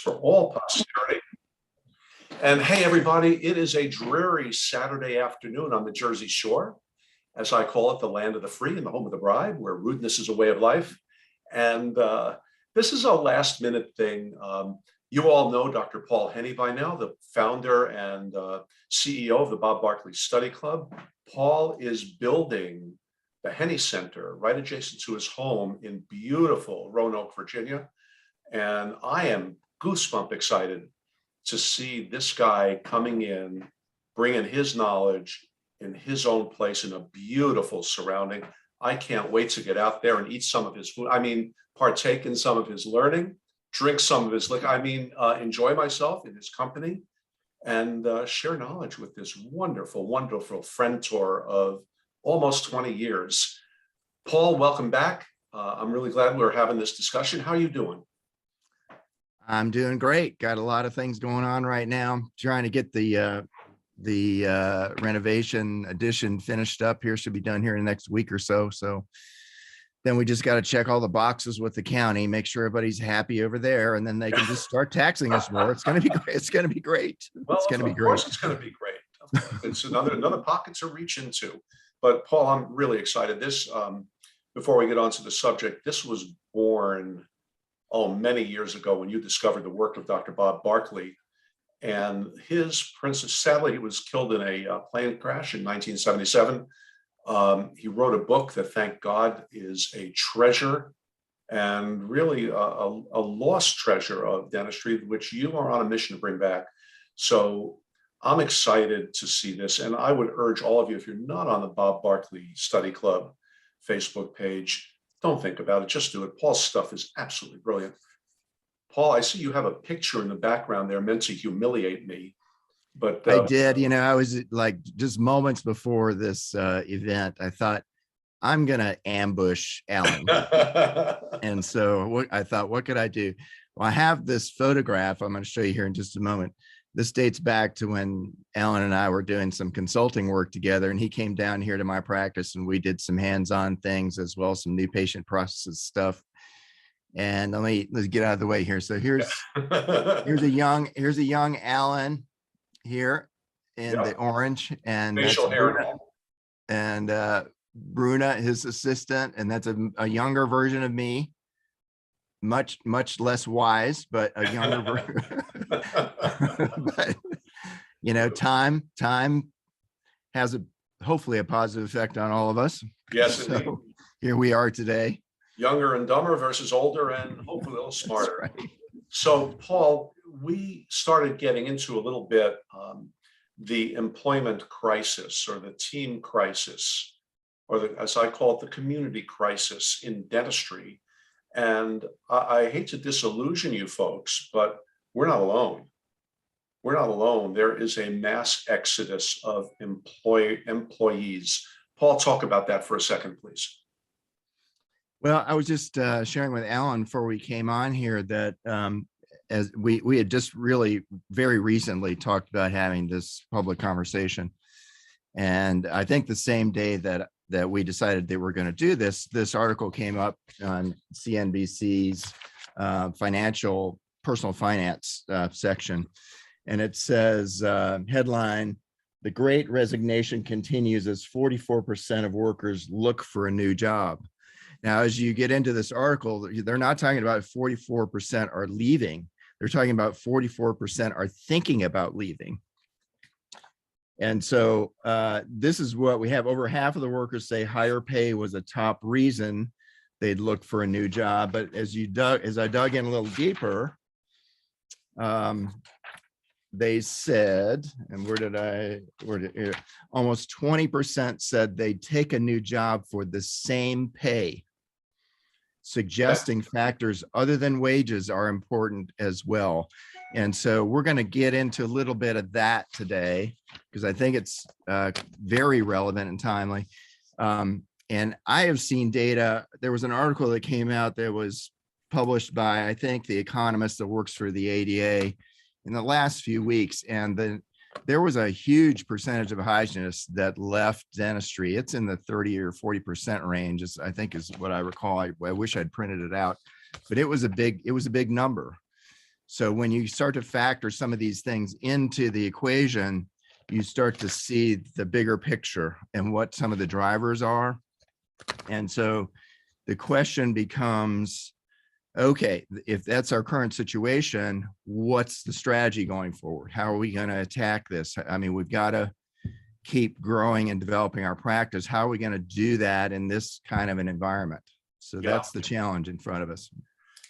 for all posterity. And hey, everybody, it is a dreary Saturday afternoon on the Jersey Shore, as I call it, the land of the free and the home of the bride, where rudeness is a way of life. And this is a last minute thing. You all know Dr. Paul Henny by now, the founder and CEO of the Bob Barkley Study Club. Paul is building the Henny Center right adjacent to his home in beautiful Roanoke, Virginia. And I am goosebump excited to see this guy coming in, bringing his knowledge in his own place in a beautiful surrounding. I can't wait to get out there and eat some of his food. I mean, partake in some of his learning, drink some of his liquor. I mean, enjoy myself in his company and share knowledge with this wonderful, wonderful friend tour of almost 20 years. Paul, welcome back. I'm really glad we're having this discussion. How are you doing? I'm doing great. Got a lot of things going on right now. Trying to get the renovation addition finished up here. Should be done here in the next week or so. So then we just got to check all the boxes with the county, make sure everybody's happy over there, and then they can just start taxing us more. It's going to be great. It's going to be great. Well, it's going to be great. Of course, it's going to be great. It's another pocket to reach into. But Paul, I'm really excited. This before we get on to the subject, this was born many years ago when you discovered the work of Dr. Bob Barkley. And his princess, sadly, he was killed in a plane crash in 1977. He wrote a book that, thank God, is a treasure and really a lost treasure of dentistry, which you are on a mission to bring back. So I'm excited to see this. And I would urge all of you, if you're not on the Bob Barkley Study Club Facebook page, don't think about it, just do it. Paul's stuff is absolutely brilliant. Paul, I see you have a picture in the background there meant to humiliate me. But I did, I was like just moments before this event, I thought I'm going to ambush Alan. And so I thought, what could I do? Well, I have this photograph I'm going to show you here in just a moment. This dates back to when Alan and I were doing some consulting work together, and he came down here to my practice and we did some hands-on things as well as some new patient processes stuff. And let's get out of the way here. So here's a young Alan here in the orange, and facial hair and Bruna, his assistant, and that's a younger version of me, much less wise, but a younger version. But time has hopefully a positive effect on all of us. Yes, so indeed. Here we are today. Younger and dumber versus older and hopefully a little smarter. Right. So Paul, we started getting into a little bit the employment crisis or the team crisis, or as I call it, the community crisis in dentistry. And I hate to disillusion you folks, but we're not alone. We're not alone. There is a mass exodus of employees. Paul, talk about that for a second, please. Well, I was just sharing with Alan before we came on here that as we had just really very recently talked about having this public conversation. And I think the same day that we decided that we're going to do this article came up on CNBC's personal finance section. And it says, headline, "The Great Resignation Continues as 44% of workers look for a new job." Now, as you get into this article, they're not talking about 44% are leaving. They're talking about 44% are thinking about leaving. And so this is what we have. Over half of the workers say higher pay was a top reason they'd look for a new job. But as I dug in a little deeper, they said, and almost 20% said they'd take a new job for the same pay, suggesting factors other than wages are important as well. And so we're going to get into a little bit of that today, because I think it's very relevant and timely. And I have seen data. There was an article that came out that was published by, I think, the economist that works for the ADA in the last few weeks. And then there was a huge percentage of hygienists that left dentistry. It's in the 30 or 40% range, I think is what I recall. I wish I'd printed it out, but it was a big number. So when you start to factor some of these things into the equation, you start to see the bigger picture and what some of the drivers are. And so the question becomes, okay, if that's our current situation, what's the strategy going forward? How are we going to attack this? I mean, we've got to keep growing and developing our practice. How are we going to do that in this kind of an environment? So that's the challenge in front of us.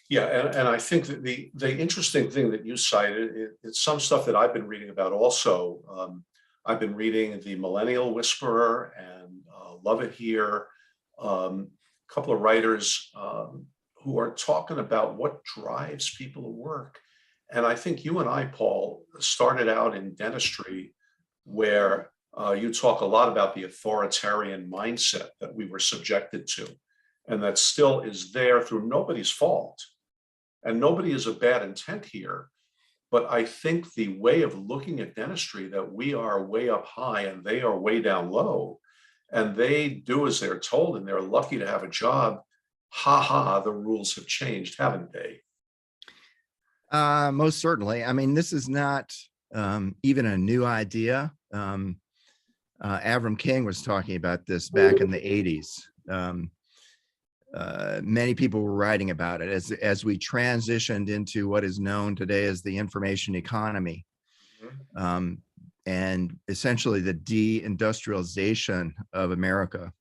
Yeah, and I think that the interesting thing that you cited, it's some stuff that I've been reading about also. I've been reading The Millennial Whisperer and Love It Here, a couple of writers who are talking about what drives people to work. And I think you and I, Paul, started out in dentistry where you talk a lot about the authoritarian mindset that we were subjected to, and that still is there through nobody's fault. And nobody is a bad intent here. But I think the way of looking at dentistry, that we are way up high and they are way down low, and they do as they're told, and they're lucky to have a job. Ha ha, the rules have changed, haven't they? Most certainly. I mean, this is not even a new idea. Avram King was talking about this back in the 80s. Many people were writing about it as we transitioned into what is known today as the information economy, and essentially the deindustrialization of America,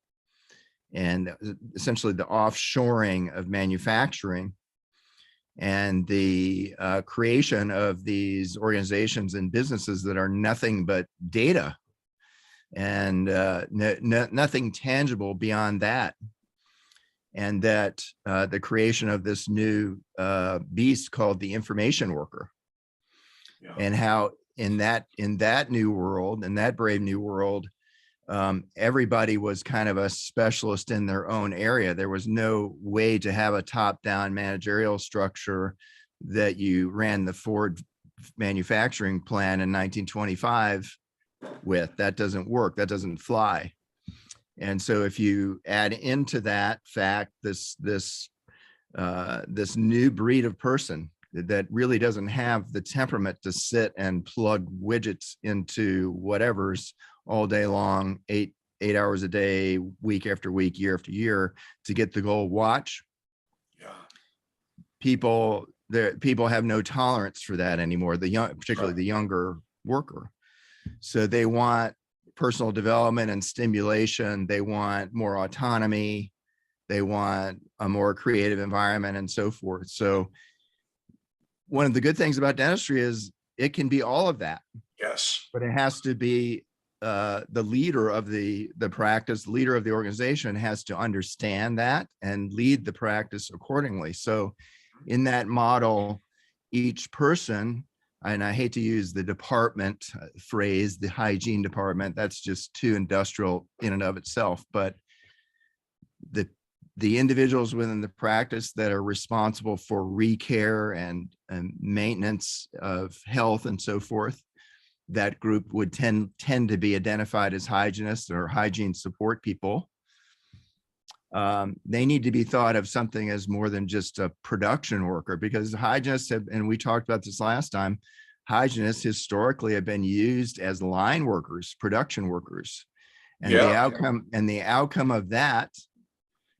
and essentially the offshoring of manufacturing, and the creation of these organizations and businesses that are nothing but data and nothing tangible beyond that. And that the creation of this new beast called the information worker, and how in that new world, in that brave new world, everybody was kind of a specialist in their own area. There was no way to have a top-down managerial structure that you ran the Ford manufacturing plant in 1925 with. That doesn't work. That doesn't fly. And so if you add into that fact, this new breed of person that really doesn't have the temperament to sit and plug widgets into whatever's all day long, eight hours a day, week after week, year after year, to get the gold watch. People have no tolerance for that anymore. Particularly the younger worker. So they want personal development and stimulation. They want more autonomy. They want a more creative environment and so forth. So one of the good things about dentistry is it can be all of that. Yes. But it has to be the leader of the practice, leader of the organization has to understand that and lead the practice accordingly. So in that model, each person, and I hate to use the department phrase, the hygiene department, that's just too industrial in and of itself, but the individuals within the practice that are responsible for recare and maintenance of health and so forth, that group would tend to be identified as hygienists or hygiene support people. They need to be thought of something as more than just a production worker, because hygienists have, and we talked about this last time, hygienists historically have been used as line workers, production workers, and the outcome of that,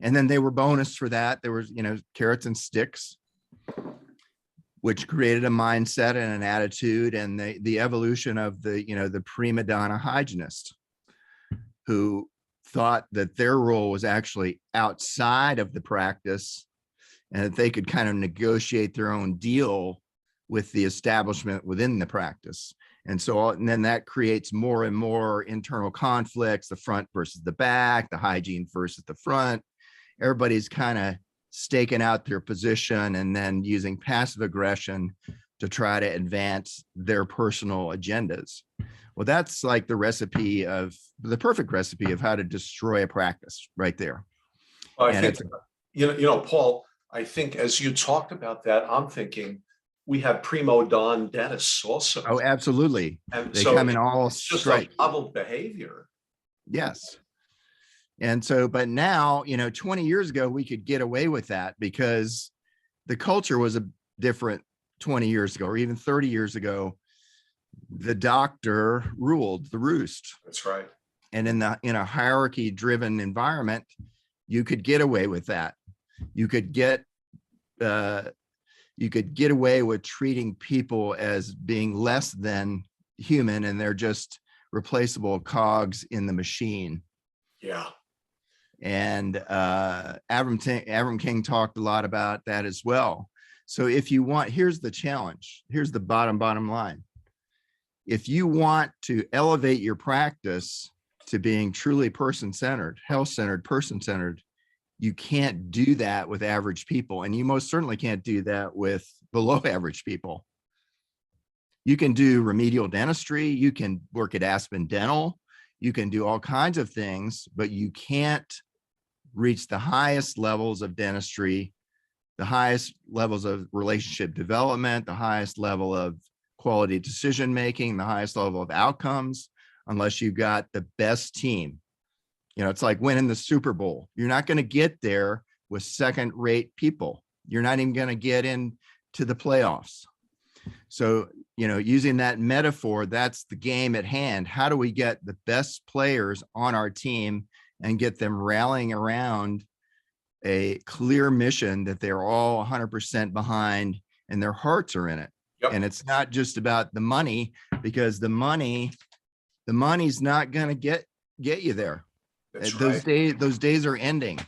and then they were bonus for that. There was, carrots and sticks, which created a mindset and an attitude, and the evolution of the prima donna hygienist, who thought that their role was actually outside of the practice and that they could kind of negotiate their own deal with the establishment within the practice. And then that creates more and more internal conflicts, the front versus the back, the hygiene versus the front. Everybody's kind of staking out their position and then using passive aggression to try to advance their personal agendas. Well, that's like the perfect recipe of how to destroy a practice right there. Well, I think, Paul, I think as you talked about that, I'm thinking we have primo don dentists also. Oh, absolutely. And they so come in all just stripes. a modeled behavior. Yes. And so, but now, 20 years ago, we could get away with that because the culture was a different 20 years ago or even 30 years ago, the doctor ruled the roost. That's right. And in a hierarchy driven environment, you could get away with that. You could get away with treating people as being less than human, and they're just replaceable cogs in the machine. Yeah. And Avram King talked a lot about that as well. So if you want, here's the challenge. Here's the bottom line. If you want to elevate your practice to being truly person-centered, health-centered, person-centered, you can't do that with average people. And you most certainly can't do that with below average people. You can do remedial dentistry. You can work at Aspen Dental. You can do all kinds of things, but you can't reach the highest levels of dentistry, the highest levels of relationship development, the highest level of quality decision-making, the highest level of outcomes, unless you've got the best team. You know, it's like winning the Super Bowl. You're not going to get there with second-rate people. You're not even going to get into the playoffs. So, you know, using that metaphor, that's the game at hand. How do we get the best players on our team and get them rallying around a clear mission that they're all 100% behind and their hearts are in it? Yep. And it's not just about the money, because the money's not going to get you there. That's Those right. those days are ending.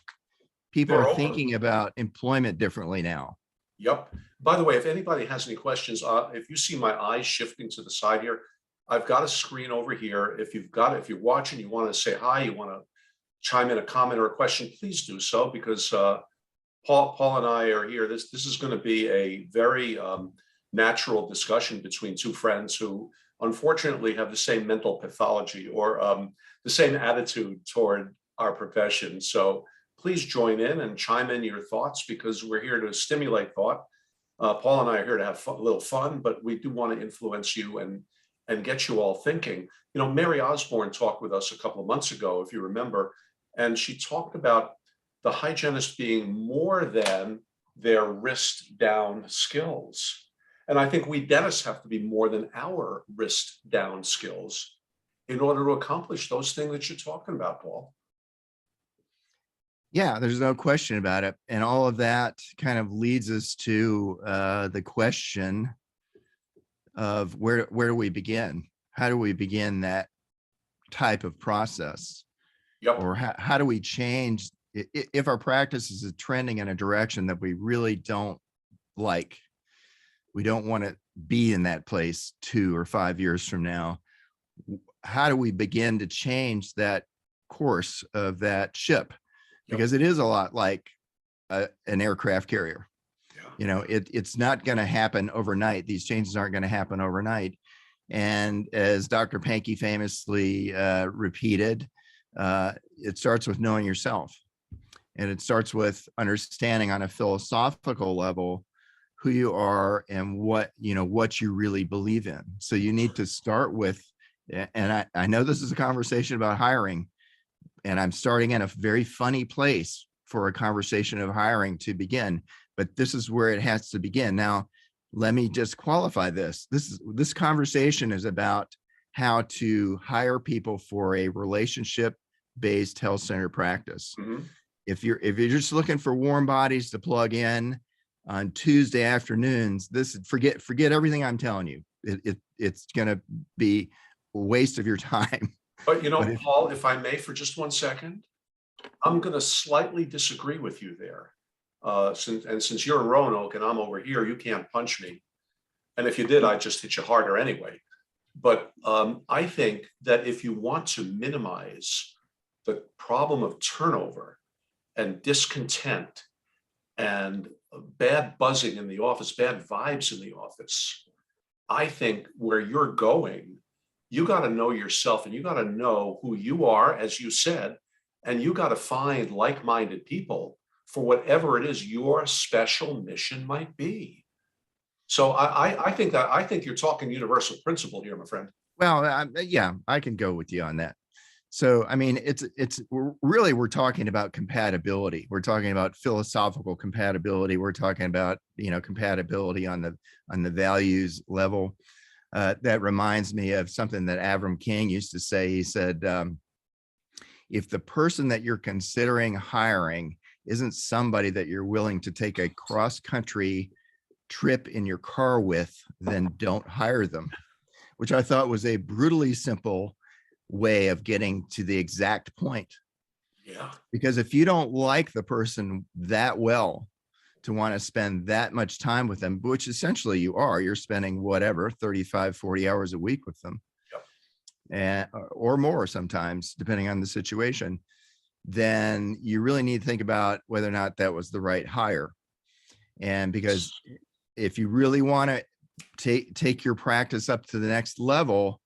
People They're are over. thinking about employment differently now. Yep. By the way, if anybody has any questions, if you see my eyes shifting to the side here, I've got a screen over here. If you're watching, you want to say hi, you want to chime in a comment or a question, please do so, because Paul and I are here. This is going to be a very natural discussion between two friends who unfortunately have the same mental pathology or the same attitude toward our profession. So please join in and chime in your thoughts, because we're here to stimulate thought. Paul and I are here to have a little fun, but we do want to influence you and get you all thinking. You know, Mary Osborne talked with us a couple of months ago, if you remember, and she talked about the hygienist being more than their wrist down skills. And I think we dentists have to be more than our wrist down skills in order to accomplish those things that you're talking about, Paul. Yeah, there's no question about it. And all of that kind of leads us to the question of where do we begin? How do we begin that type of process? Yep. Or how do we change if our practice is trending in a direction that we really don't like? We don't want to be in that place 2 or 5 years from now. How do we begin to change that course of that ship? Because it is a lot like an aircraft carrier. Yeah. You know, it's not going to happen overnight. These changes aren't going to happen overnight. And as Dr. Pankey famously repeated, it starts with knowing yourself. And it starts with understanding on a philosophical level who you are and what you really believe in. So you need to start with, and I know this is a conversation about hiring, and I'm starting in a very funny place for a conversation of hiring to begin, but this is where it has to begin. Now, let me just qualify this. This conversation is about how to hire people for a relationship-based health-centered practice. Mm-hmm. If you're just looking for warm bodies to plug in on Tuesday afternoons, forget everything I'm telling you. It's going to be a waste of your time. But you know, Paul, if I may, for just 1 second, I'm going to slightly disagree with you there. Since you're in Roanoke and I'm over here, you can't punch me. And if you did, I'd just hit you harder anyway. But I think that if you want to minimize the problem of turnover and discontent and bad buzzing in the office, bad vibes in the office, I think where you're going, you got to know yourself and you got to know who you are, as you said, and you got to find like-minded people for whatever it is your special mission might be. So I think you're talking universal principle here, my friend. Well, yeah, I can go with you on that. So, I mean, we're talking about compatibility. We're talking about philosophical compatibility. We're talking about, compatibility on the values level. That reminds me of something that Avram King used to say. He said, if the person that you're considering hiring isn't somebody that you're willing to take a cross-country trip in your car with, then don't hire them, which I thought was a brutally simple way of getting to the exact point. Yeah. Because if you don't like the person that well to want to spend that much time with them, which essentially you're spending whatever, 35, 40 hours a week with them, and or more sometimes, depending on the situation, then you really need to think about whether or not that was the right hire. And because if you really want to take your practice up to the next level,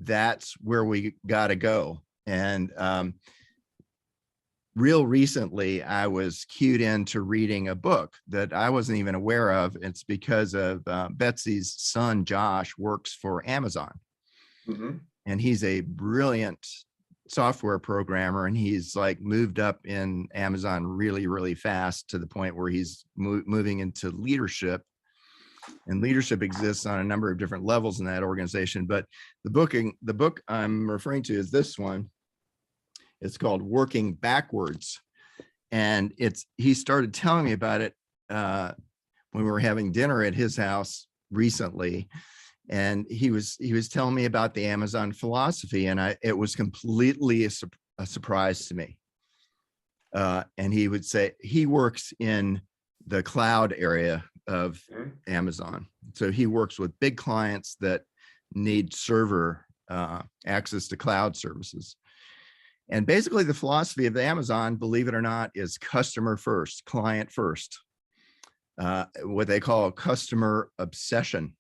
that's where we got to go. And real recently, I was cued into reading a book that I wasn't even aware of. It's because of Betsy's son, Josh, works for Amazon. Mm-hmm. And he's a brilliant software programmer, and he's like moved up in Amazon really, really fast to the point where he's moving into leadership. And leadership exists on a number of different levels in that organization. But the book I'm referring to is this one. It's called Working Backwards. And he started telling me about it when we were having dinner at his house recently. And he was telling me about the Amazon philosophy, and it was completely a surprise to me. And he would say he works in the cloud area of Amazon. So he works with big clients that need server access to cloud services. And basically the philosophy of Amazon, believe it or not, is customer first, client first, what they call customer obsession.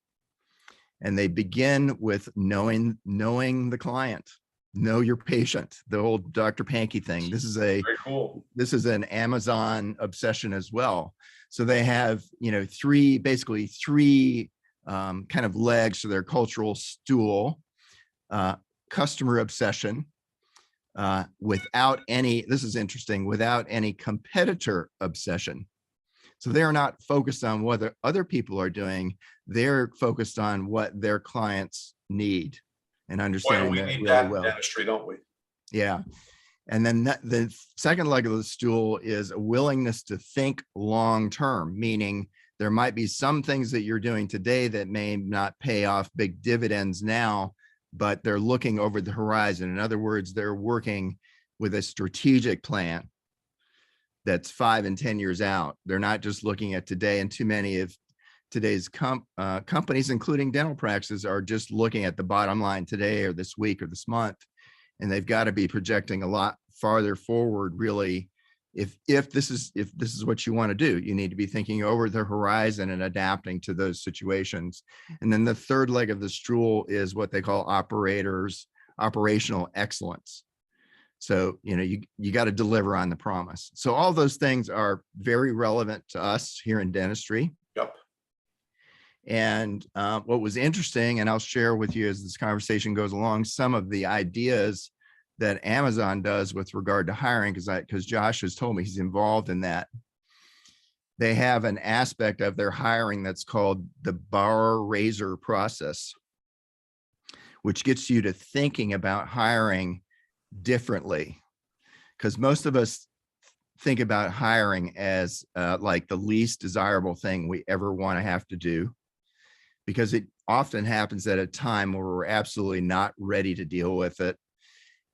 And they begin with knowing the client, know your patient, the old Dr. Pankey thing. This is very cool. This is an Amazon obsession as well. So they have, basically three kind of legs to their cultural stool: customer obsession, without any, this is interesting, without any competitor obsession. So they're not focused on what other people are doing. They're focused on what their clients need and understanding that really well. Dentistry, don't we? Yeah. And then the second leg of the stool is a willingness to think long-term, meaning there might be some things that you're doing today that may not pay off big dividends now, but they're looking over the horizon. In other words, they're working with a strategic plan that's 5 and 10 years out. They're not just looking at today, and too many of today's companies, including dental practices, are just looking at the bottom line today or this week or this month. And they've got to be projecting a lot farther forward, really. If this is what you want to do, you need to be thinking over the horizon and adapting to those situations. And then the third leg of the stool is what they call operational excellence. So, you got to deliver on the promise. So all those things are very relevant to us here in dentistry. Yep. And what was interesting, and I'll share with you as this conversation goes along, some of the ideas that Amazon does with regard to hiring, because Josh has told me he's involved in that. They have an aspect of their hiring that's called the bar raiser process, which gets you to thinking about hiring differently, because most of us think about hiring as like the least desirable thing we ever want to have to do, because it often happens at a time where we're absolutely not ready to deal with it.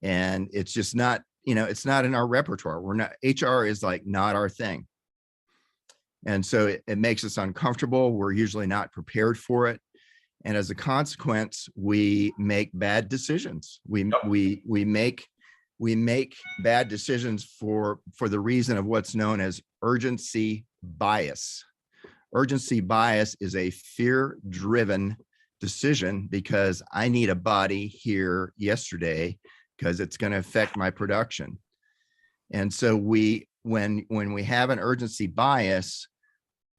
And it's just not, it's not in our repertoire. HR is like not our thing. And so it makes us uncomfortable. We're usually not prepared for it. And as a consequence, we make bad decisions. We make bad decisions for the reason of what's known as urgency bias. Urgency bias is a fear-driven decision because I need a body here yesterday because it's going to affect my production. And so when we have an urgency bias,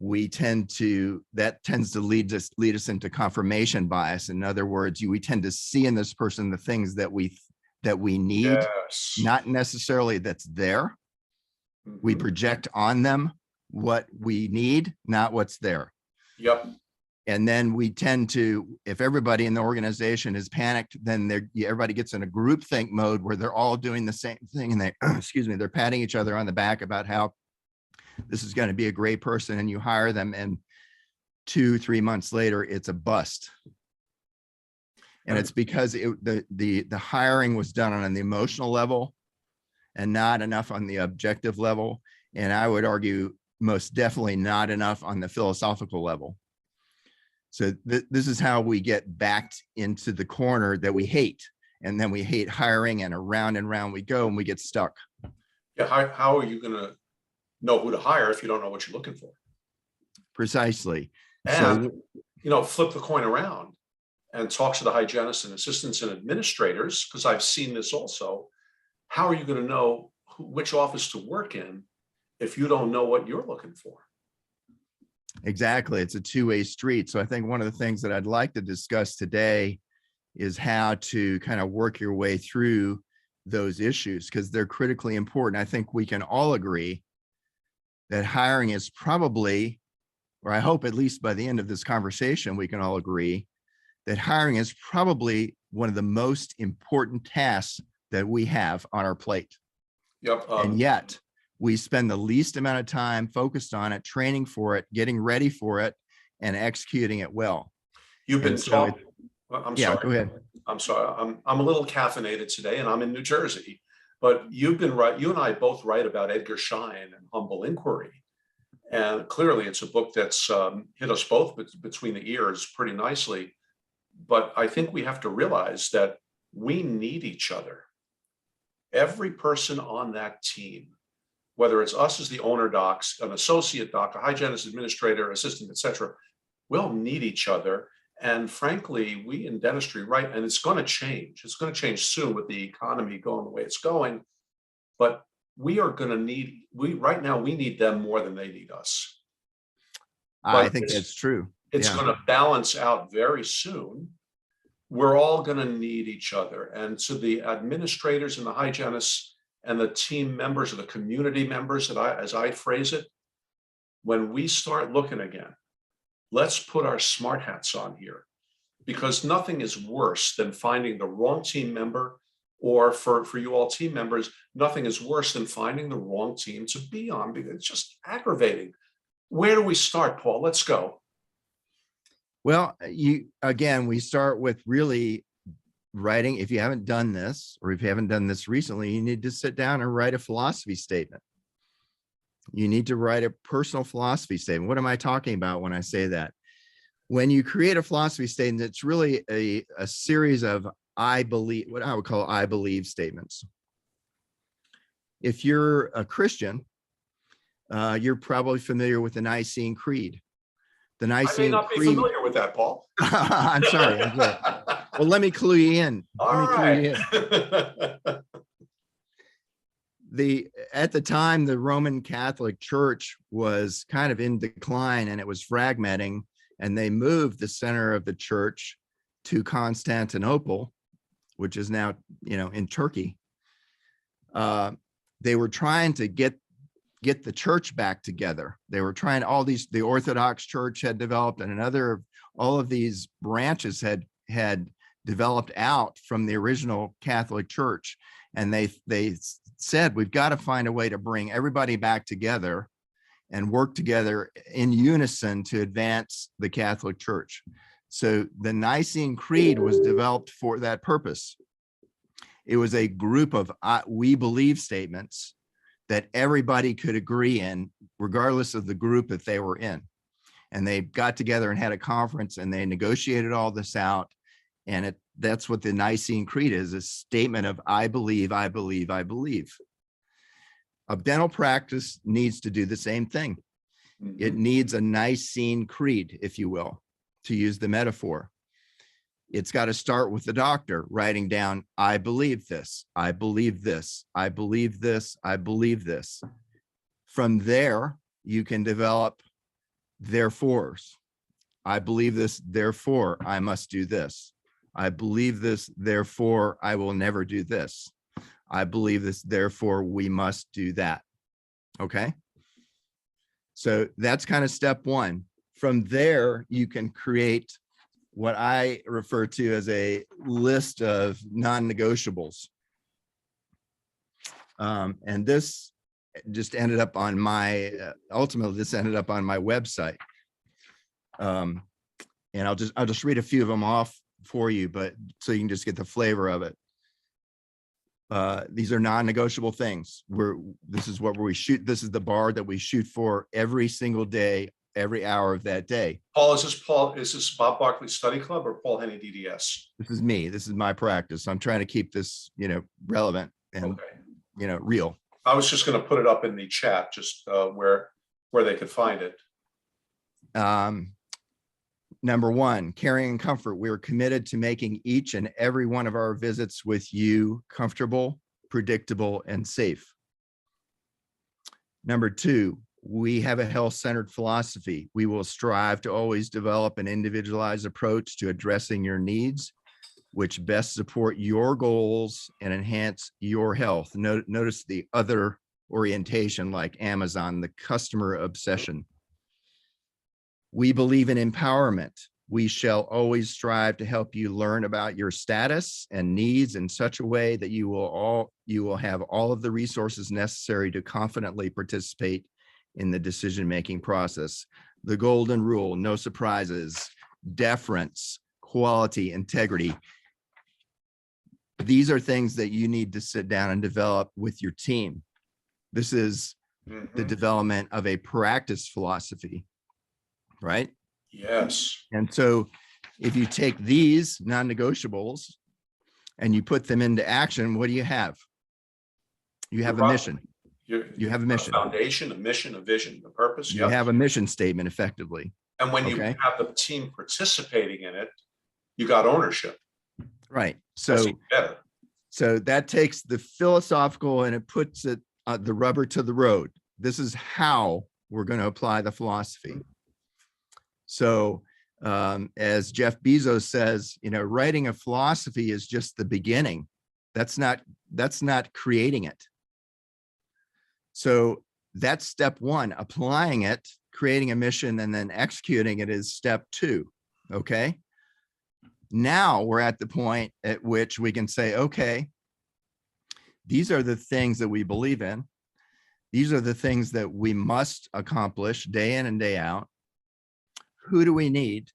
that tends to lead us into confirmation bias. In other words, we tend to see in this person the things that we that we need, Yes. not necessarily that's there. We Mhm. project on them what we need, not what's there. Yep. And then we tend to, if everybody in the organization is panicked, then everybody gets in a groupthink mode where they're all doing the same thing, and they, excuse me, they're patting each other on the back about how this is going to be a great person, and you hire them, and 2-3 months later, it's a bust. And it's because the hiring was done on the emotional level and not enough on the objective level. And I would argue most definitely not enough on the philosophical level. So this is how we get backed into the corner that we hate. And then we hate hiring, and around and round we go, and we get stuck. Yeah. How are you going to know who to hire if you don't know what you're looking for? Precisely. And, flip the coin around and talk to the hygienists and assistants and administrators, because I've seen this also. How are you going to know which office to work in if you don't know what you're looking for? Exactly. It's a two-way street. So I think one of the things that I'd like to discuss today is how to kind of work your way through those issues, because they're critically important. I think we can all agree that hiring is probably, or I hope at least by the end of this conversation, we can all agree that hiring is probably one of the most important tasks that we have on our plate. Yep. And yet we spend the least amount of time focused on it, training for it, getting ready for it, and executing it well. You've been talking. Yeah, go ahead. I'm sorry. I'm a little caffeinated today, and I'm in New Jersey. But you've been right. You and I both write about Edgar Schein and Humble Inquiry, and clearly it's a book that's hit us both between the ears pretty nicely. But I think we have to realize that we need each other. Every person on that team, whether it's us as the owner docs, an associate doc, a hygienist, administrator, assistant, etc., we all need each other. And frankly, we in dentistry, right, and it's going to change. It's going to change soon with the economy going the way it's going. But we are going to need, right now, we need them more than they need us. I think that's true. It's going to balance out very soon. We're all going to need each other. And so the administrators and the hygienists and the team members or the community members, as I phrase it, when we start looking again, let's put our smart hats on here, because nothing is worse than finding the wrong team member, or for you all team members, nothing is worse than finding the wrong team to be on, because it's just aggravating. Where do we start, Paul? Let's go. Well, we start with really writing. If you haven't done this, or if you haven't done this recently, you need to sit down and write a philosophy statement. You need to write a personal philosophy statement. What am I talking about when I say that? When you create a philosophy statement, it's really a series of I believe, what I would call I believe statements. If you're a Christian, you're probably familiar with the Nicene Creed. The Nicene I may not be Creed, familiar with that, Paul. I'm sorry. Well, let me clue you in. At the time, the Roman Catholic Church was kind of in decline, and it was fragmenting, and they moved the center of the church to Constantinople, which is now, in Turkey. They were trying to get the church back together. They were trying, the Orthodox Church had developed, and all of these branches had developed out from the original Catholic Church. And they said, we've got to find a way to bring everybody back together and work together in unison to advance the Catholic Church. So the Nicene Creed was developed for that purpose. It was a group of we believe statements that everybody could agree in, regardless of the group that they were in. And they got together and had a conference, and they negotiated all this out. And that's what the Nicene Creed is, a statement of I believe, I believe, I believe. A dental practice needs to do the same thing. It needs a Nicene Creed, if you will, to use the metaphor. It's got to start with the doctor writing down, I believe this, I believe this, I believe this, I believe this. From there, you can develop therefores. I believe this, therefore I must do this. I believe this, therefore I will never do this. I believe this, therefore we must do that. Okay. So that's kind of step one. From there, you can create what I refer to as a list of non-negotiables. And this just ended up on my, ultimately this ended up on my website. And I'll just read a few of them off for you, but so you can just get the flavor of it. These are non-negotiable things. This is what we shoot. This is the bar that we shoot for every single day, every hour of that day. Paul, is this Bob Barkley Study Club or Paul Henny DDS? This is me. This is my practice. I'm trying to keep this, relevant and, real. I was just going to put it up in the chat, just where they could find it. Number one, caring and comfort. We're committed to making each and every one of our visits with you comfortable, predictable, and safe. Number two, we have a health-centered philosophy. We will strive to always develop an individualized approach to addressing your needs, which best support your goals and enhance your health. Notice the other orientation, like Amazon, the customer obsession. We believe in empowerment. We shall always strive to help you learn about your status and needs in such a way that you will have all of the resources necessary to confidently participate in the decision-making process. The golden rule: no surprises, deference, quality, integrity. These are things that you need to sit down and develop with your team. This is the development of a practice philosophy, right? Yes. And so if you take these non-negotiables and you put them into action, what do you have? You have a mission. You have a mission. A foundation, a mission, a vision, a purpose. You have a mission statement, effectively. And when you have the team participating in it, you got ownership. Right. So that takes the philosophical and it puts it the rubber to the road. This is how we're going to apply the philosophy. So as Jeff Bezos says, writing a philosophy is just the beginning. That's not creating it. So that's step one. Applying it, creating a mission, and then executing it is step two. Okay. Now we're at the point at which we can say, okay, these are the things that we believe in. These are the things that we must accomplish day in and day out. Who do we need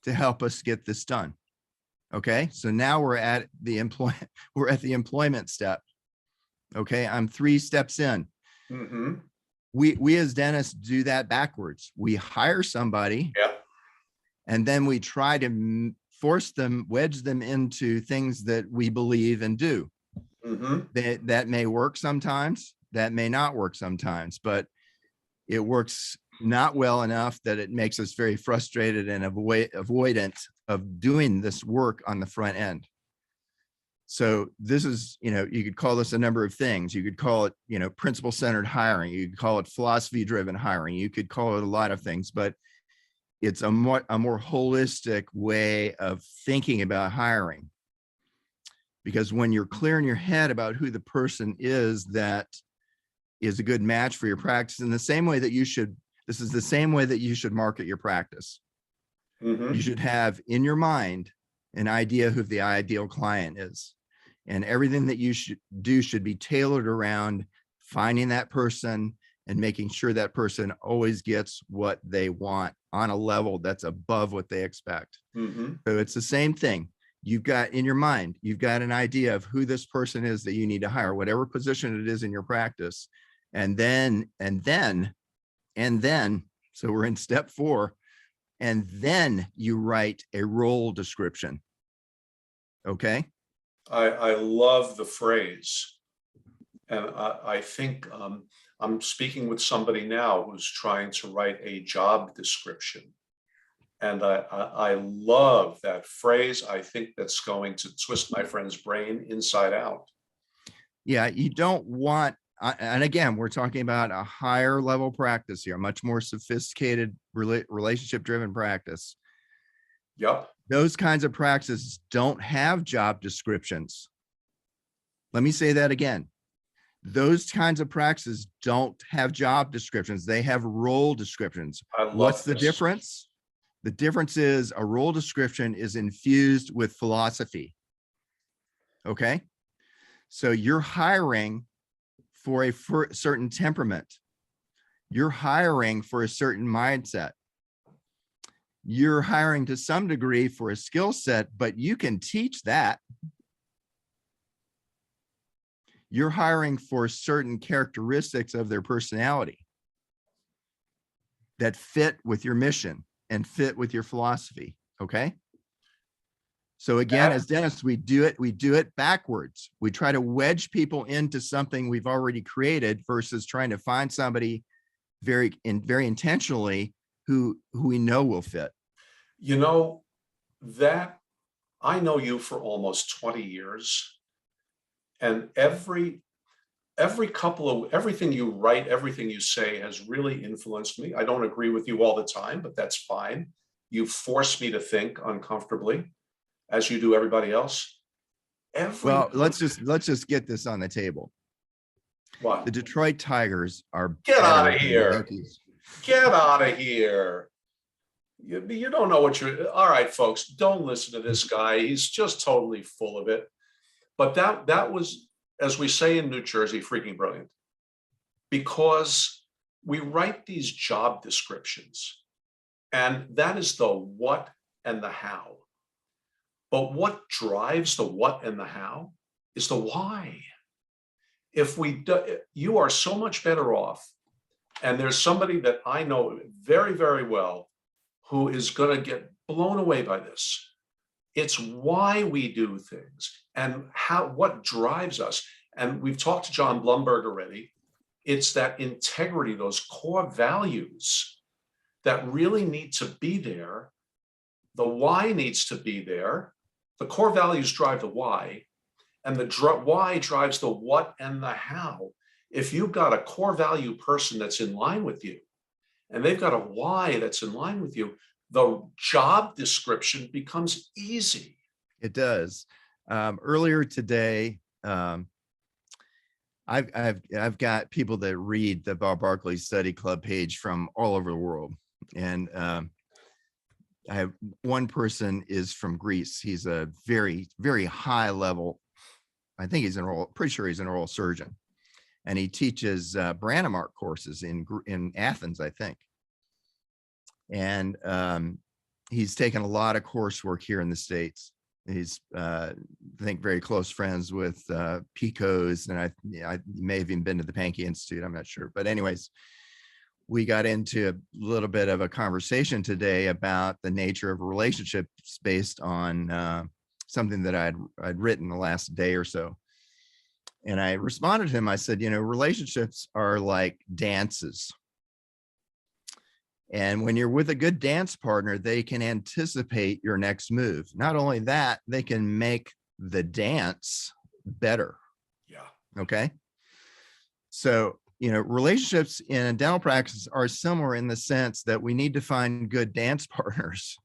to help us get this done? Okay, so now we're at the employment step. Okay, I'm 3 steps in. We as dentists do that backwards. We hire somebody, and then we try to wedge them into things that we believe and do. That may work sometimes, that may not work sometimes, but it works not well enough that it makes us very frustrated and avoidant of doing this work on the front end. So this is, you could call this a number of things. You could call it, principle-centered hiring. You could call it philosophy-driven hiring. You could call it a lot of things, but it's a more holistic way of thinking about hiring. Because when you're clear in your head about who the person is that is a good match for your practice, in the same way that this is the same way that you should market your practice. You should have in your mind an idea who the ideal client is. And everything that you should do should be tailored around finding that person and making sure that person always gets what they want on a level that's above what they expect. So it's the same thing. You've got in your mind, you've got an idea of who this person is that you need to hire, whatever position it is in your practice. And then, so we're in step 4, and then you write a role description. Okay. I love the phrase. And I think I'm speaking with somebody now who's trying to write a job description. And I love that phrase. I think that's going to twist my friend's brain inside out. Yeah, you don't want, and again, we're talking about a higher level practice here, a much more sophisticated relationship driven practice. Yep. Those kinds of practices don't have job descriptions. Let me say that again. Those kinds of practices don't have job descriptions. They have role descriptions. I love What's the this. difference? The difference is a role description is infused with philosophy. Okay. So you're hiring for a certain temperament. You're hiring for a certain mindset. You're hiring to some degree for a skill set, but you can teach that. You're hiring for certain characteristics of their personality that fit with your mission and fit with your philosophy. Okay. So again, as dentists, we do it backwards. We try to wedge people into something we've already created versus trying to find somebody very intentionally who we know will fit. You know, that I know you for almost 20 years, and everything you write, everything you say has really influenced me. I don't agree with you all the time, but that's fine. You force me to think uncomfortably, as you do everybody else. Well, let's just get this on the table. What? The Detroit Tigers are Get out of better than the here. Yankees. Get out of here. You don't know what you're. All right, folks, don't listen to this guy. He's just totally full of it. But that was, as we say in New Jersey, freaking brilliant. Because we write these job descriptions, and that is the what and the how. But what drives the what and the how is the why. If we do, you are so much better off. And there's somebody that I know very, very well who is going to get blown away by this. It's why we do things and what drives us. And we've talked to John Blumberg already. It's that integrity, those core values that really need to be there. The why needs to be there. The core values drive the why, and the why drives the what and the how. If you've got a core value person that's in line with you, and they've got a why that's in line with you, the job description becomes easy. It does. Earlier today, I've got people that read the Bob Barkley Study Club page from all over the world, and I have one person is from Greece. He's a very, very high level. I think pretty sure he's an oral surgeon, and he teaches Brandemark courses in Athens, I think. And he's taken a lot of coursework here in the States. He's, I think, very close friends with Picos, and I may have even been to the Pankey Institute. I'm not sure, but anyways, we got into a little bit of a conversation today about the nature of relationships based on something that I'd written the last day or so. And I responded to him. I said, relationships are like dances. And when you're with a good dance partner, they can anticipate your next move. Not only that, they can make the dance better. Yeah. Okay. So, relationships in a dental practice are similar in the sense that we need to find good dance partners.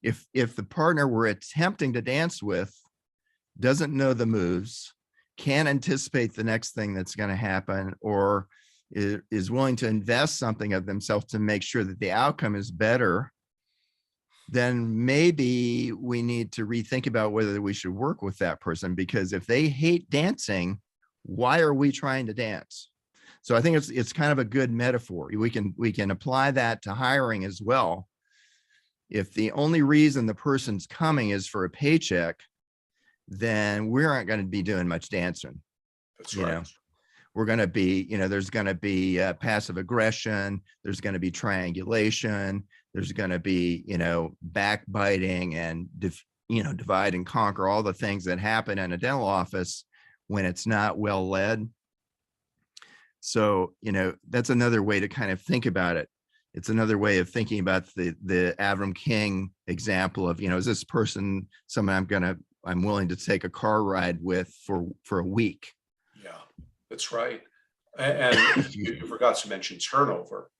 If the partner we're attempting to dance with doesn't know the moves, can't anticipate the next thing that's going to happen, or is willing to invest something of themselves to make sure that the outcome is better, then maybe we need to rethink about whether we should work with that person, because if they hate dancing, why are we trying to dance? So I think it's kind of a good metaphor. We can apply that to hiring as well. If the only reason the person's coming is for a paycheck, then we aren't going to be doing much dancing. That's right. We're going to be, there's going to be passive aggression. There's going to be triangulation. There's going to be, backbiting and, divide and conquer, all the things that happen in a dental office when it's not well led. So, that's another way to kind of think about it. It's another way of thinking about the Avram King example of, is this person someone I'm willing to take a car ride with for a week? Yeah, that's right. And you forgot to mention turnover,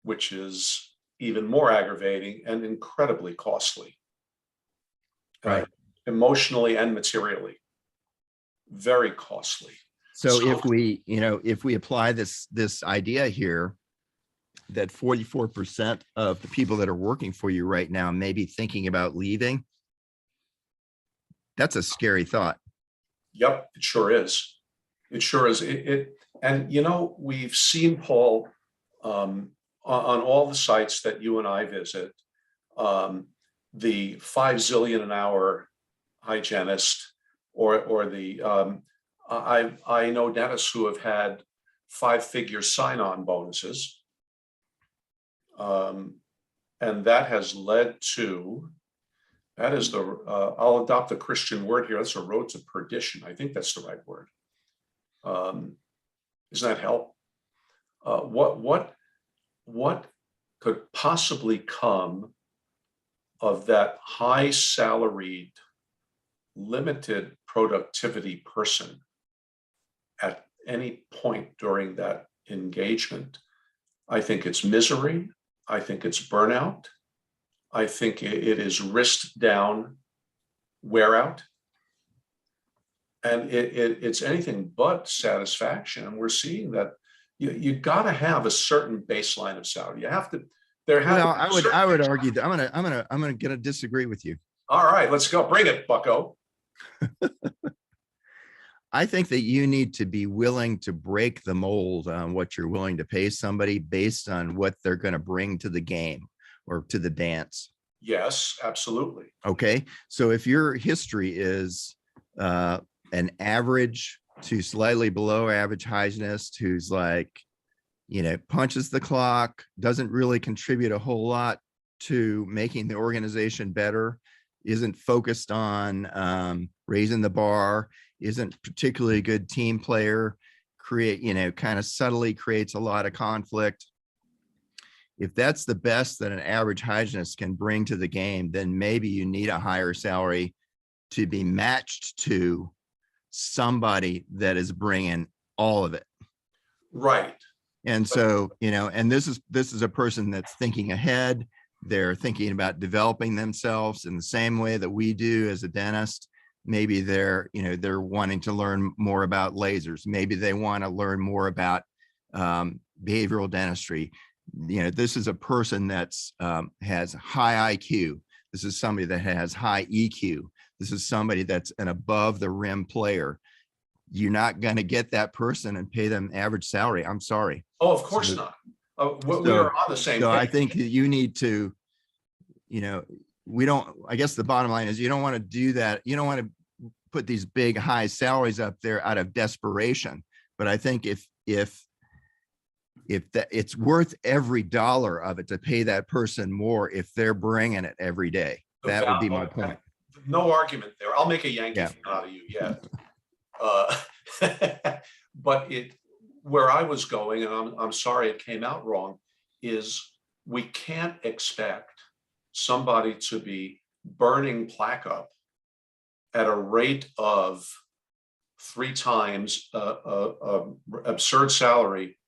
which is even more aggravating and incredibly costly. uh, Right. emotionally and materially. Very costly. So if we, if we apply this idea here, that 44% of the people that are working for you right now may be thinking about leaving, that's a scary thought. Yep, it sure is. It sure is. And we've seen, Paul, on all the sites that you and I visit, the 5 zillion an hour hygienist, or the I know dentists who have had 5-figure sign-on bonuses, and that has led to, that is the I'll adopt a Christian word here. That's a road to perdition. I think that's the right word. Isn't that hell? What could possibly come of that high salaried, limited productivity person at any point during that engagement? I think it's misery. I think it's burnout. I think it is wrist down wear out. And it's anything but satisfaction. And we're seeing that you got to have a certain baseline of salary. You have to. Well, I would argue that I'm gonna disagree with you. All right, let's go. Bring it, Bucko. I think that you need to be willing to break the mold on what you're willing to pay somebody based on what they're going to bring to the game or to the dance. Yes, absolutely. Okay. So if your history is an average to slightly below average hygienist who's like, punches the clock, doesn't really contribute a whole lot to making the organization better, isn't focused on raising the bar, isn't particularly a good team player, kind of subtly creates a lot of conflict. If that's the best that an average hygienist can bring to the game, then maybe you need a higher salary to be matched to somebody that is bringing all of it. Right. And so, and this is a person that's thinking ahead. They're thinking about developing themselves in the same way that we do as a dentist. Maybe they're wanting to learn more about lasers. Maybe they want to learn more about behavioral dentistry. This is a person that's has high IQ. This is somebody that has high EQ. This is somebody that's an above the rim player. You're not going to get that person and pay them average salary. I'm sorry. Oh, of course not. We are on the same So page. I think you need to, I guess the bottom line is you don't want to do that. You don't want to put these big high salaries up there out of desperation. But I think if that it's worth every dollar of it to pay that person more if they're bringing it every day. That would be my point. No argument there. I'll make a Yankee fan out of you. Yeah. But where I was going, and I'm sorry it came out wrong, is we can't expect somebody to be burning plaque up at a rate of 3 times absurd salary,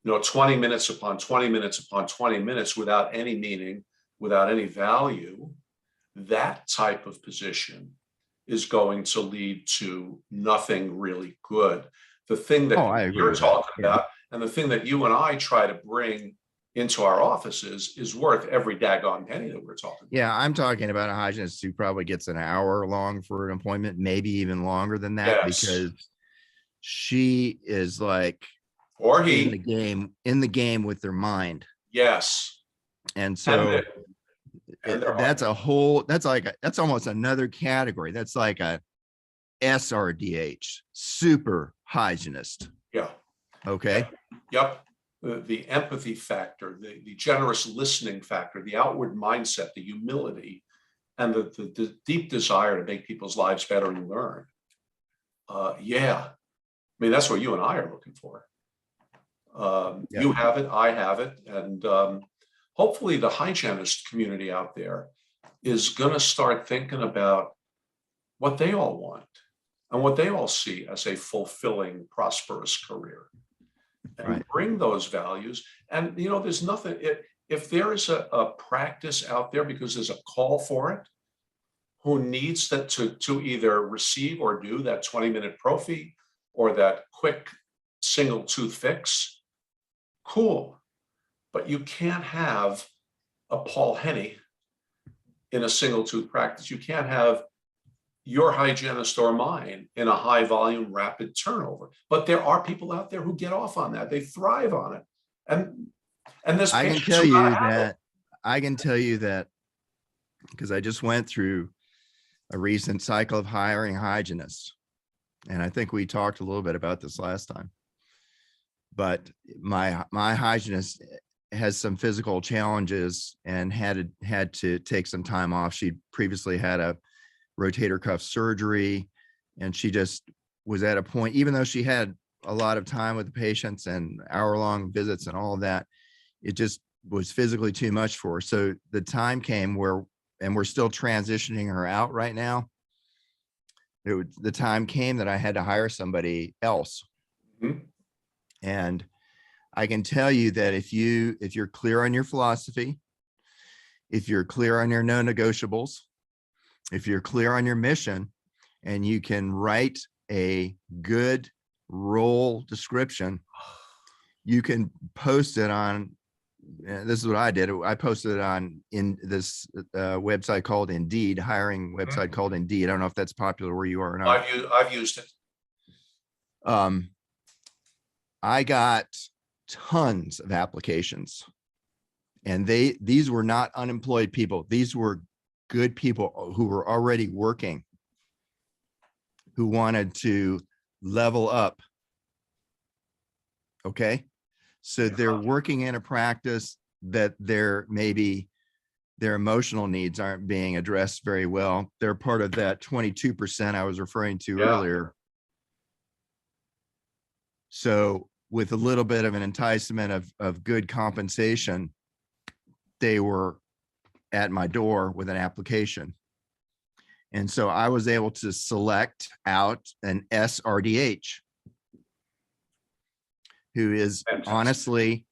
20 minutes upon 20 minutes upon 20 minutes without any meaning, without any value. That type of position is going to lead to nothing really good. The thing that you're talking about, and the thing that you and I try to bring into our offices, is worth every daggone penny that we're talking about. Yeah, I'm talking about a hygienist who probably gets an hour long for an appointment, maybe even longer than that, Yes. because she is like, or he, in the game with their mind. Yes. And so that's almost another category. That's like a SRDH, super hygienist. Yeah. Okay. Yep. The empathy factor, the generous listening factor, the outward mindset, the humility, and the deep desire to make people's lives better and learn. Yeah. I mean, that's what you and I are looking for. You have it, I have it. And hopefully the hygienist community out there is going to start thinking about what they all want and what they all see as a fulfilling, prosperous career, and bring those values. And, there's nothing, if there is a practice out there because there's a call for it, who needs that to either receive or do that 20-minute prophy or that quick single tooth fix, cool. But you can't have a Paul Henny in a single tooth practice. You can't have your hygienist or mine in a high volume, rapid turnover. But there are people out there who get off on that. They thrive on it. And there's I can patients tell who you gotta have it. that, I can tell you that because I just went through a recent cycle of hiring hygienists. And I think we talked a little bit about this last time. But my hygienist has some physical challenges and had to take some time off. She previously had a rotator cuff surgery, and she just was at a point, even though she had a lot of time with the patients and hour-long visits and all of that, it just was physically too much for her. So the time came where, and we're still transitioning her out right now. The time came that I had to hire somebody else. Mhm. And I can tell you that if you're clear on your philosophy, if you're clear on your non-negotiables, if you're clear on your mission, and you can write a good role description, you can post it on, this is what I did. I posted it on in this website called Indeed, hiring website called Indeed. I don't know if that's popular where you are or not. I've used it. I got tons of applications, and these were not unemployed people. These were good people who were already working, who wanted to level up. Okay. So they're working in a practice that maybe their emotional needs aren't being addressed very well. They're part of that 22% I was referring to earlier. So with a little bit of an enticement of good compensation, they were at my door with an application. And so I was able to select out an SRDH, who is honestly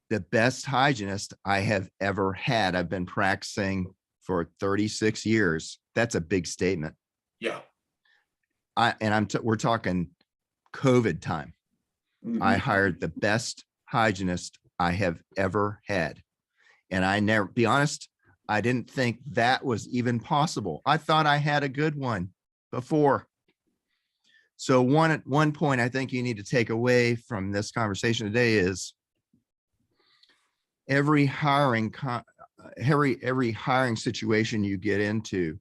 the best hygienist I have ever had. I've been practicing for 36 years. That's a big statement. Yeah. We're talking COVID time. I hired the best hygienist I have ever had. And be honest, I didn't think that was even possible. I thought I had a good one before. So one point I think you need to take away from this conversation today is every hiring situation you get into,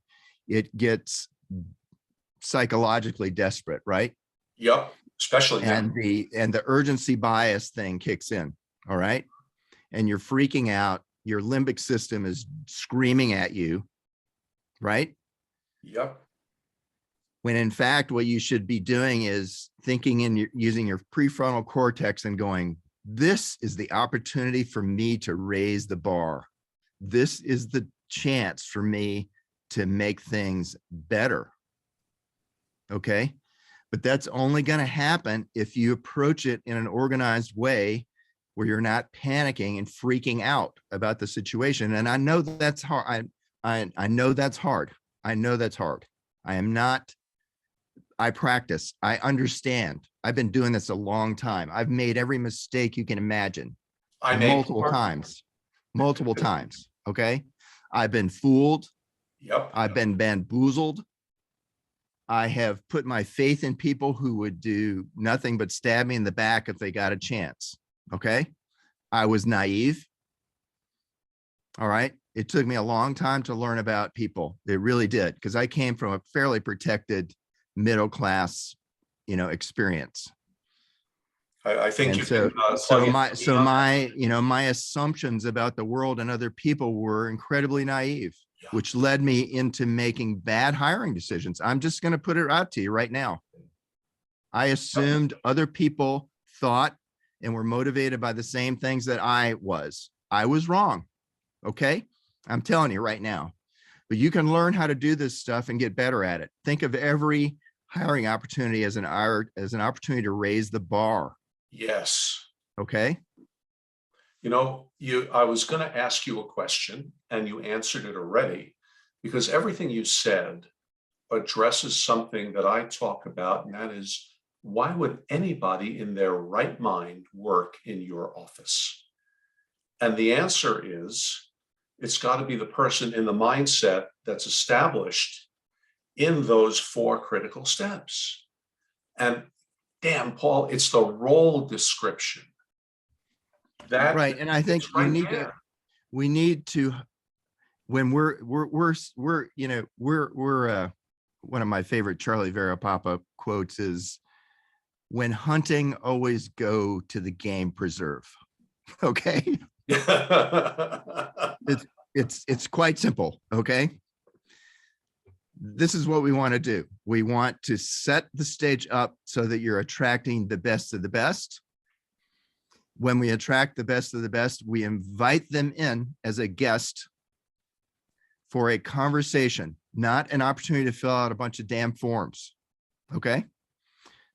it gets psychologically desperate, right? Yep. Especially and the urgency bias thing kicks in. All right. And you're freaking out. Your limbic system is screaming at you. Right. Yep. When in fact, what you should be doing is thinking using your prefrontal cortex and going, this is the opportunity for me to raise the bar. This is the chance for me to make things better. Okay. But that's only going to happen if you approach it in an organized way where you're not panicking and freaking out about the situation. And I know that's hard. I know that's hard. I know that's hard. I practice. I understand. I've been doing this a long time. I've made every mistake you can imagine. Multiple times. Okay. I've been fooled. Yep. I've been bamboozled. I have put my faith in people who would do nothing but stab me in the back if they got a chance. Okay. I was naive. All right. It took me a long time to learn about people. It really did, because I came from a fairly protected middle class, experience. I think my assumptions about the world and other people were incredibly naive, which led me into making bad hiring decisions. I'm just going to put it out to you right now. I assumed other people thought and were motivated by the same things that I was. I was wrong. Okay. I'm telling you right now, but you can learn how to do this stuff and get better at it. Think of every hiring opportunity as an opportunity to raise the bar. Yes. Okay. I was going to ask you a question and you answered it already, because everything you said addresses something that I talk about, and that is, why would anybody in their right mind work in your office? And the answer is, it's got to be the person in the mindset that's established in those 4 critical steps. And damn, Paul, it's the role description. That Right. And I think it's you right need there. to, we need to, when we're one of my favorite Charlie Vera Papa quotes is, when hunting, always go to the game preserve. Okay. It's quite simple. Okay. This is what we want to do. We want to set the stage up so that you're attracting the best of the best. When we attract the best of the best, we invite them in as a guest for a conversation, not an opportunity to fill out a bunch of damn forms. Okay.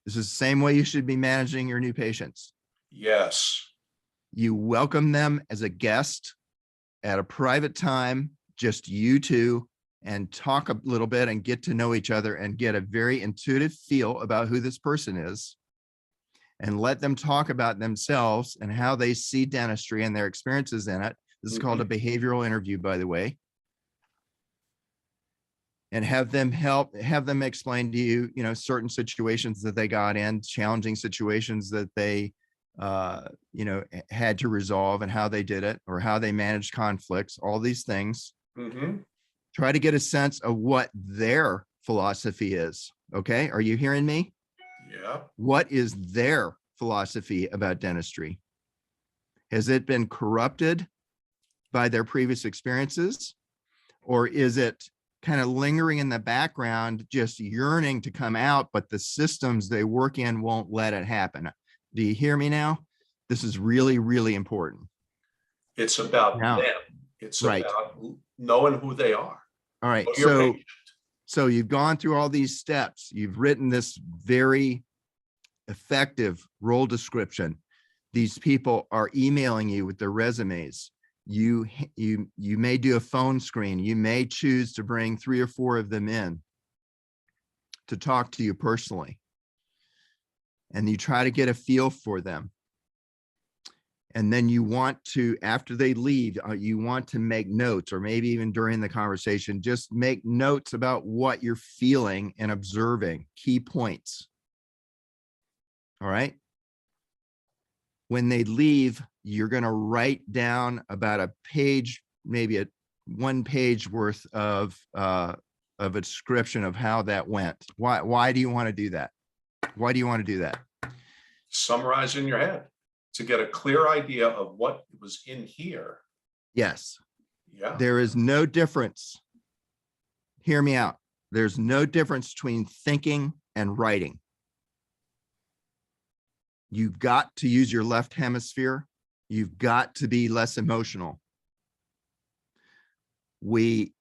This is the same way you should be managing your new patients. Yes. You welcome them as a guest at a private time, just you two, and talk a little bit and get to know each other and get a very intuitive feel about who this person is, and let them talk about themselves and how they see dentistry and their experiences in it. This is called a behavioral interview, by the way. And have them explain to you, certain situations that they got in, challenging situations that they, had to resolve and how they did it, or how they managed conflicts, all these things. Try to get a sense of what their philosophy is. Okay. Are you hearing me? Yeah. What is their philosophy about dentistry? Has it been corrupted by their previous experiences? Or is it kind of lingering in the background, just yearning to come out, but the systems they work in won't let it happen? Do you hear me now? This is really, really important. It's about Now, them. It's right. about knowing who they are. All right. Know your patient. So you've gone through all these steps. You've written this very effective role description. These people are emailing you with their resumes. You may do a phone screen. You may choose to bring 3 or 4 of them in to talk to you personally. And you try to get a feel for them. And then you want to, after they leave, you want to make notes, or maybe even during the conversation, just make notes about what you're feeling and observing, key points. All right. When they leave, you're going to write down about a page, maybe a 1 page worth of a description of how that went. Why do you want to do that? Why do you want to do that? Summarize in your head to get a clear idea of what was in here. Yes. Yeah. There is no difference. Hear me out. There's no difference between thinking and writing. You've got to use your left hemisphere. You've got to be less emotional. When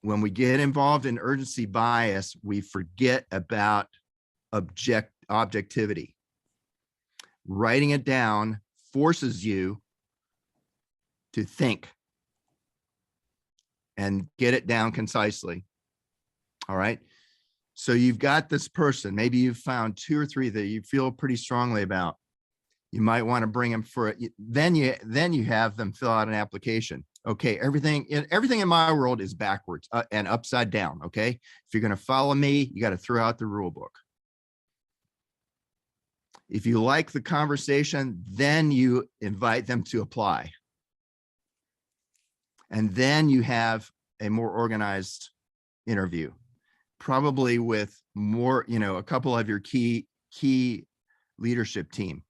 we get involved in urgency bias, we forget about objectivity. Writing it down forces you to think and get it down concisely. All right. So you've got this person, maybe you've found 2 or 3 that you feel pretty strongly about. You might want to bring them for it. Then you have them fill out an application. Okay. Everything in my world is backwards and upside down. Okay. If you're going to follow me, you got to throw out the rule book. If you like the conversation, then you invite them to apply. And then you have a more organized interview, probably with more, a couple of your key leadership team.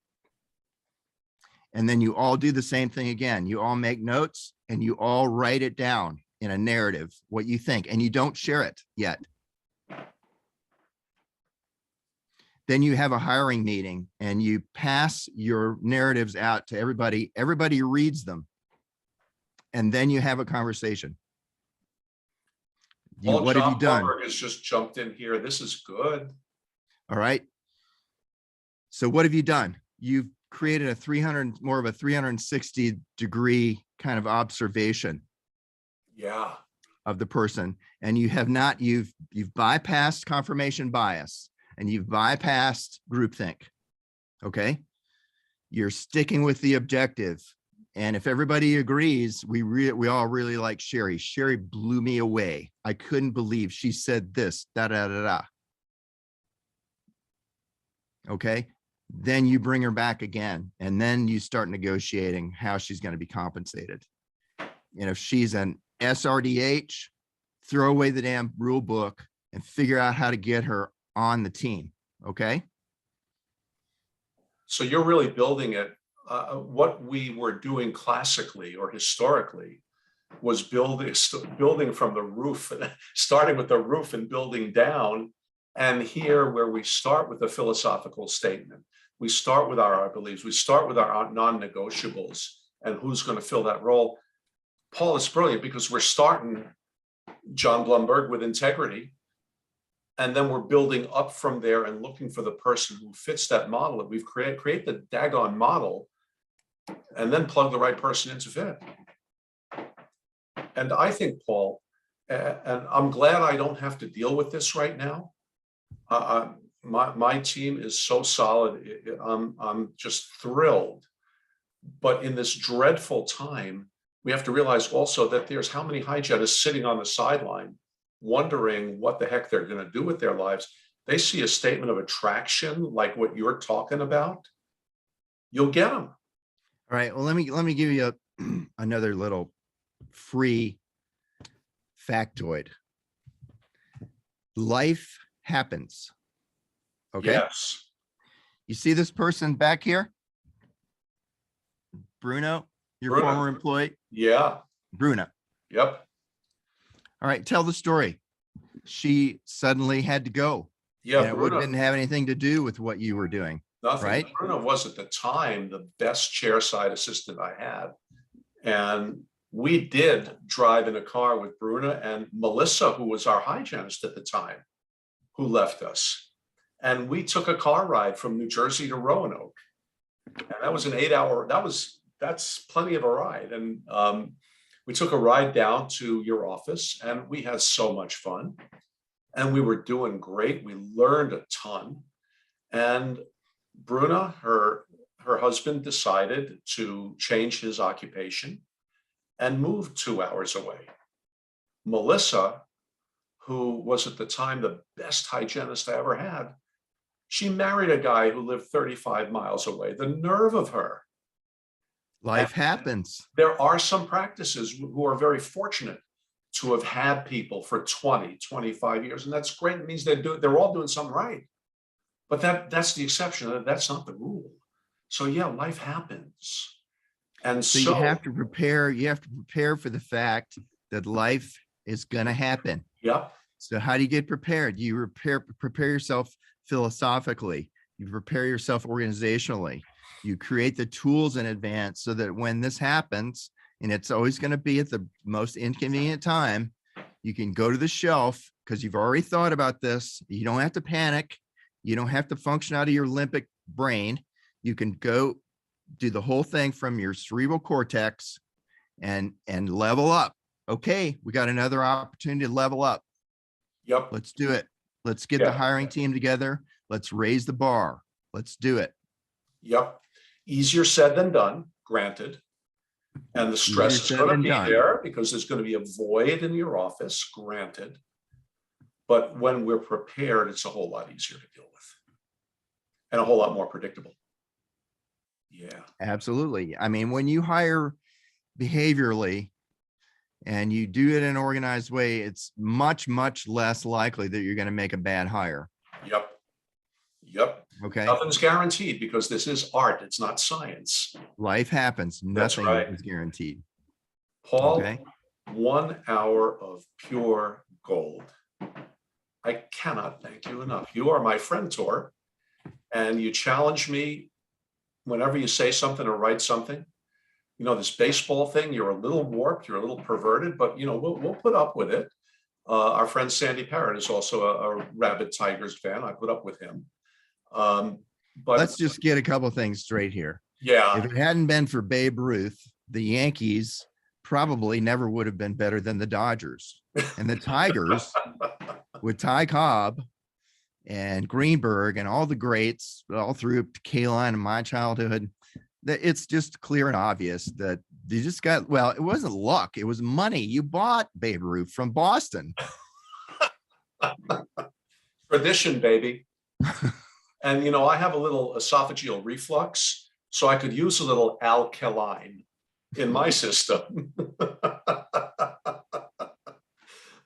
And then you all do the same thing again. You all make notes and you all write it down in a narrative, what you think, and you don't share it yet. Then you have a hiring meeting and you pass your narratives out to everybody. Everybody reads them. And then you have a conversation. What have you done? John has just jumped in here. This is good. All right. So what have you done? You've created more of a 360 degree kind of observation. Yeah. of the person, and you've bypassed confirmation bias, and you've bypassed groupthink. Okay. You're sticking with the objective. And if everybody agrees, we all really like Sherry. Sherry blew me away. I couldn't believe she said this, da, da, da, da. Okay. Then you bring her back again, and then you start negotiating how she's going to be compensated. And if she's an SRDH, throw away the damn rule book and figure out how to get her on the team. Okay. So you're really building it. What we were doing classically or historically was building from the roof, starting with the roof and building down. And here, where we start with a philosophical statement, we start with our beliefs, we start with our non-negotiables and who's going to fill that role. Paul, it's brilliant because we're starting John Blumberg with integrity. And then we're building up from there and looking for the person who fits that model that we've create the daggone model, and then plug the right person in to fit it. And I think, Paul, and I'm glad I don't have to deal with this right now. My team is so solid. I'm just thrilled. But in this dreadful time, we have to realize also that there's how many hygienists sitting on the sideline wondering what the heck they're going to do with their lives. They see a statement of attraction like what you're talking about, you'll get them. All right. Well, let me give you another little free factoid. Life happens. Okay. Yes. You see this person back here? Bruno, your former employee? Yeah. Bruno. Yep. All right. Tell the story. She suddenly had to go. Yeah. And it didn't have anything to do with what you were doing. Nothing. Right. Bruno was at the time the best chairside assistant I had. And we did drive in a car with Bruna and Melissa, who was our hygienist at the time, who left us. And we took a car ride from New Jersey to Roanoke. And that was an 8-hour, that's plenty of a ride. And we took a ride down to your office and we had so much fun. And we were doing great. We learned a ton. And Bruna, her husband, decided to change his occupation and move 2 hours away. Melissa, who was at the time the best hygienist I ever had, she married a guy who lived 35 miles away. The nerve of her. Life happens. There are some practices who are very fortunate to have had people for 20, 25 years. And that's great. It means they're all doing something right. But that's the exception. That's not the rule. So yeah, life happens. And so you have to prepare for the fact that life is going to happen. Yeah. So how do you get prepared? You prepare yourself philosophically. You prepare yourself organizationally. You create the tools in advance so that when this happens, and it's always going to be at the most inconvenient time, you can go to the shelf because you've already thought about this. You don't have to panic. You don't have to function out of your limbic brain. You can go do the whole thing from your cerebral cortex and level up. Okay, we got another opportunity to level up. Yep. Let's do it. Let's get the hiring team together. Let's raise the bar. Let's do it. Yep. Easier said than done, granted. And the stress is going to be there because there's going to be a void in your office, granted. But when we're prepared, it's a whole lot easier to deal with and a whole lot more predictable. Yeah. Absolutely. I mean, when you hire behaviorally and you do it in an organized way, it's much, much less likely that you're going to make a bad hire. Yep. Yep. Okay. Nothing's guaranteed because this is art. It's not science. Life happens. Nothing is guaranteed. Paul, okay. 1 hour of pure gold. I cannot thank you enough. You are my friend, Tor, and you challenge me whenever you say something or write something. You know, this baseball thing, you're a little warped, you're a little perverted, but you know, we'll put up with it. Our friend Sandy Parrott is also a rabid Tigers fan. I put up with him. But let's just get a couple of things straight here. Yeah. If it hadn't been for Babe Ruth, the Yankees probably never would have been better than the Dodgers. And the Tigers with Ty Cobb and Greenberg and all the greats all through Kaline and my childhood, that it's just clear and obvious that you just got, well, it wasn't luck, it was money. You bought Babe Ruth from Boston. Tradition, baby. And, I have a little esophageal reflux, so I could use a little alkaline in my system.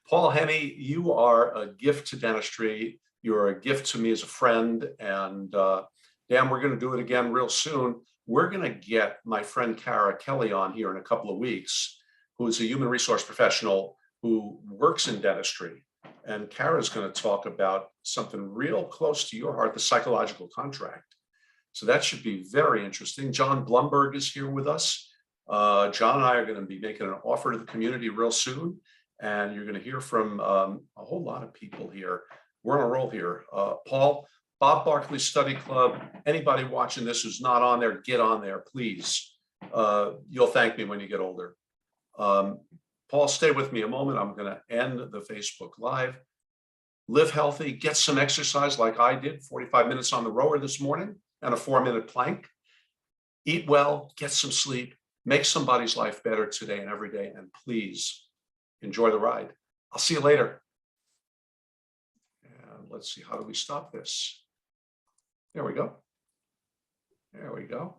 Paul Henny, you are a gift to dentistry. You're a gift to me as a friend. And Dan, we're going to do it again real soon. We're going to get my friend Kara Kelly on here in a couple of weeks, who is a human resource professional who works in dentistry. And Kara's going to talk about something real close to your heart, the psychological contract. So that should be very interesting. John Blumberg is here with us. John and I are going to be making an offer to the community real soon. And you're going to hear from a whole lot of people here. We're on a roll here. Paul, Bob Barkley Study Club, anybody watching this who's not on there, get on there, please. You'll thank me when you get older. Paul, stay with me a moment. I'm going to end the Facebook Live. Live healthy, get some exercise like I did, 45 minutes on the rower this morning and a 4-minute plank. Eat well, get some sleep, make somebody's life better today and every day. And please enjoy the ride. I'll see you later. And let's see, how do we stop this? There we go. There we go.